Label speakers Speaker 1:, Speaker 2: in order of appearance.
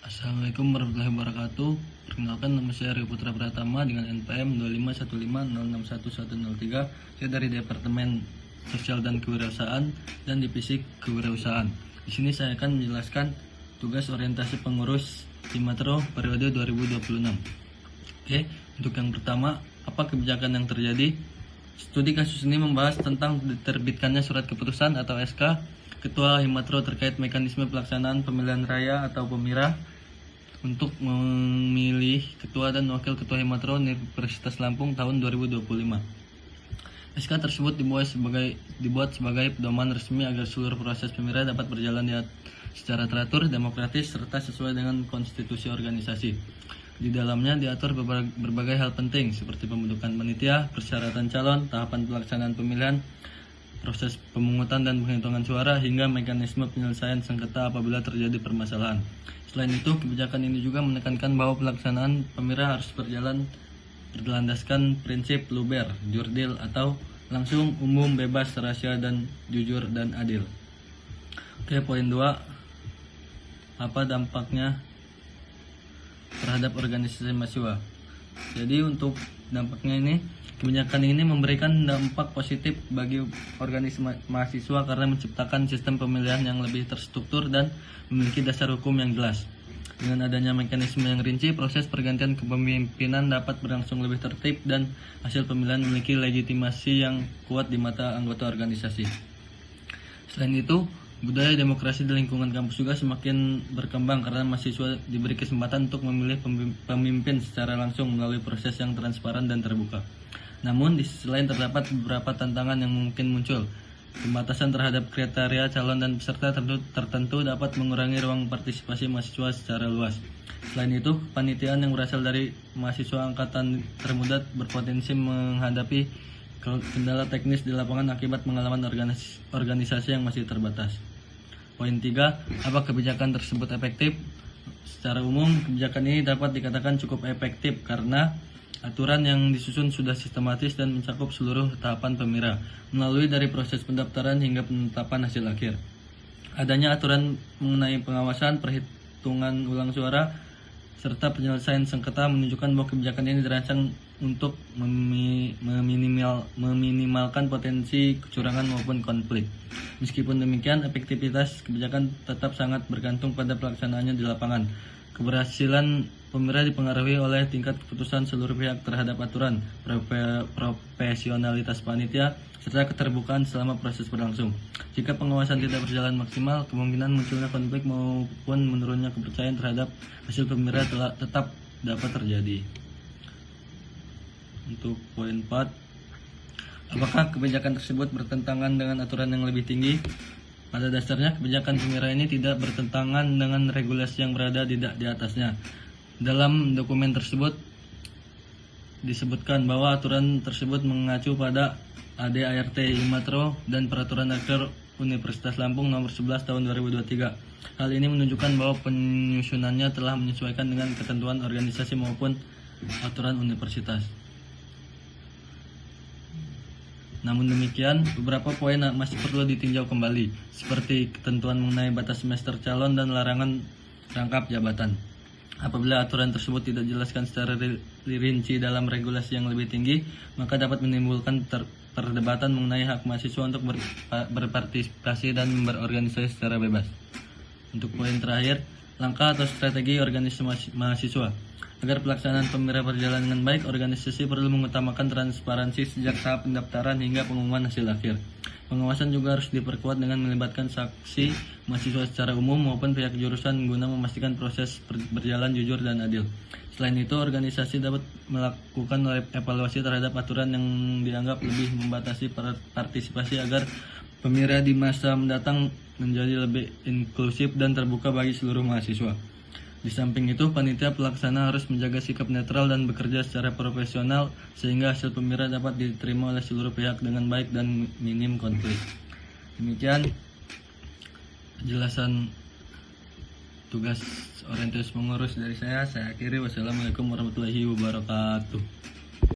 Speaker 1: Assalamualaikum warahmatullahi wabarakatuh. Perkenalkan, nama saya Rio Putra Pratama dengan NPM 251506103. Saya dari Departemen Sosial dan Kewirausahaan dan Divisi Kewirausahaan. Di sini saya akan menjelaskan tugas orientasi pengurus Himatro periode 2026. Oke, untuk yang pertama, apa kebijakan yang terjadi? Studi kasus ini membahas tentang diterbitkannya surat keputusan atau SK Ketua Himatro terkait mekanisme pelaksanaan pemilihan raya atau pemira untuk memilih ketua dan wakil ketua Himatro Universitas Lampung tahun 2025. SK tersebut dibuat sebagai pedoman resmi agar seluruh proses pemilihan dapat berjalan secara teratur, demokratis, serta sesuai dengan konstitusi organisasi. Di dalamnya diatur berbagai hal penting seperti pembentukan panitia, persyaratan calon, tahapan pelaksanaan pemilihan, proses pemungutan dan penghitungan suara, hingga mekanisme penyelesaian sengketa apabila terjadi permasalahan. Selain itu, kebijakan ini juga menekankan bahwa pelaksanaan pemilihan harus berlandaskan prinsip luber, jurdil atau langsung, umum, bebas, rahasia, dan jujur dan adil. Oke, poin 2. Apa dampaknya terhadap organisasi mahasiswa? Jadi untuk dampaknya ini, kebijakan ini memberikan dampak positif bagi organisasi mahasiswa karena menciptakan sistem pemilihan yang lebih terstruktur dan memiliki dasar hukum yang jelas. Dengan adanya mekanisme yang rinci, proses pergantian kepemimpinan dapat berlangsung lebih tertib dan hasil pemilihan memiliki legitimasi yang kuat di mata anggota organisasi. Selain itu, budaya demokrasi di lingkungan kampus juga semakin berkembang karena mahasiswa diberi kesempatan untuk memilih pemimpin secara langsung melalui proses yang transparan dan terbuka. Namun, di sisi lain terdapat beberapa tantangan yang mungkin muncul. Pembatasan terhadap kriteria calon dan peserta tertentu dapat mengurangi ruang partisipasi mahasiswa secara luas. Selain itu, kepanitiaan yang berasal dari mahasiswa angkatan termuda berpotensi menghadapi kendala teknis di lapangan akibat pengalaman organisasi yang masih terbatas. Poin 3, apa kebijakan tersebut efektif? Secara umum, kebijakan ini dapat dikatakan cukup efektif karena aturan yang disusun sudah sistematis dan mencakup seluruh tahapan pemira, melalui dari proses pendaftaran hingga penetapan hasil akhir. Adanya aturan mengenai pengawasan, perhitungan ulang suara, serta penyelesaian sengketa menunjukkan bahwa kebijakan ini dirancang untuk meminimalkan potensi kecurangan maupun konflik. Meskipun demikian, efektivitas kebijakan tetap sangat bergantung pada pelaksanaannya di lapangan. Keberhasilan pemira dipengaruhi oleh tingkat keputusan seluruh pihak terhadap aturan, profesionalitas panitia, serta keterbukaan selama proses berlangsung. Jika pengawasan tidak berjalan maksimal, kemungkinan munculnya konflik maupun menurunnya kepercayaan terhadap hasil pemira tetap dapat terjadi. Untuk poin 4, apakah kebijakan tersebut bertentangan dengan aturan yang lebih tinggi? Pada dasarnya, kebijakan pemira ini tidak bertentangan dengan regulasi yang berada di atasnya. Dalam dokumen tersebut disebutkan bahwa aturan tersebut mengacu pada AD/ART Himatro dan Peraturan Rektor Universitas Lampung Nomor 11 Tahun 2023. Hal ini menunjukkan bahwa penyusunannya telah menyesuaikan dengan ketentuan organisasi maupun aturan universitas. Namun demikian, beberapa poin masih perlu ditinjau kembali, seperti ketentuan mengenai batas semester calon dan larangan rangkap jabatan. Apabila aturan tersebut tidak dijelaskan secara rinci dalam regulasi yang lebih tinggi, maka dapat menimbulkan perdebatan mengenai hak mahasiswa untuk berpartisipasi dan berorganisasi secara bebas. Untuk poin terakhir, langkah atau strategi organisasi mahasiswa. Agar pelaksanaan pemira berjalan dengan baik, organisasi perlu mengutamakan transparansi sejak tahap pendaftaran hingga pengumuman hasil akhir. Pengawasan juga harus diperkuat dengan melibatkan saksi, mahasiswa secara umum maupun pihak jurusan guna memastikan proses berjalan jujur dan adil. Selain itu, organisasi dapat melakukan evaluasi terhadap aturan yang dianggap lebih membatasi partisipasi agar pemira di masa mendatang menjadi lebih inklusif dan terbuka bagi seluruh mahasiswa. Di samping itu, panitia pelaksana harus menjaga sikap netral dan bekerja secara profesional sehingga hasil pemira dapat diterima oleh seluruh pihak dengan baik dan minim konflik. Demikian penjelasan tugas orientasi pengurus dari saya. Saya akhiri. Wassalamualaikum warahmatullahi wabarakatuh.